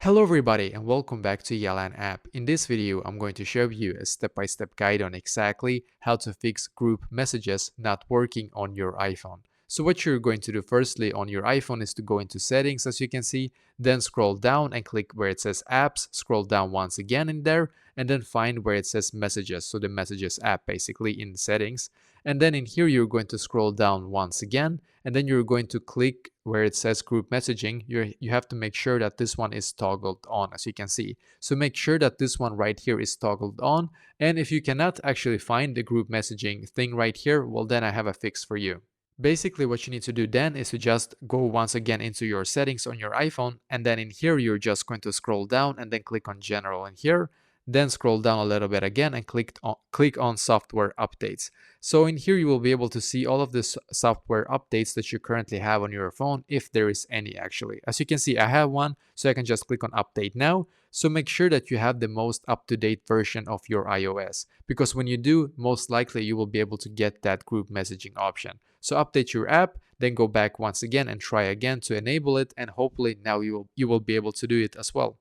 Hello everybody and welcome back to Yalan app. In this video, I'm going to show you a step-by-step guide on exactly how to fix group messages not working on your iPhone. So what you're going to do firstly on your iPhone is to go into settings as you can see, then scroll down and click where it says apps, scroll down once again in there, and then find where it says messages, so the messages app basically in settings. And then in here you're going to scroll down once again, and then you're going to click where it says group messaging. You have to make sure that this one is toggled on, as you can see. So make sure that this one right here is toggled on, and if you cannot actually find the group messaging thing right here, well then I have a fix for you. Basically what you need to do then is to just go once again into your settings on your iPhone, and then in here you're just going to scroll down and then click on general in here, then scroll down a little bit again and click on software updates. So in here you will be able to see all of the software updates that you currently have on your phone, if there is any actually. As you can see, I have one, so I can just click on update now. So make sure that you have the most up-to-date version of your iOS, because when you do, most likely you will be able to get that group messaging option. So update your app, then go back once again and try again to enable it, and hopefully now you will be able to do it as well.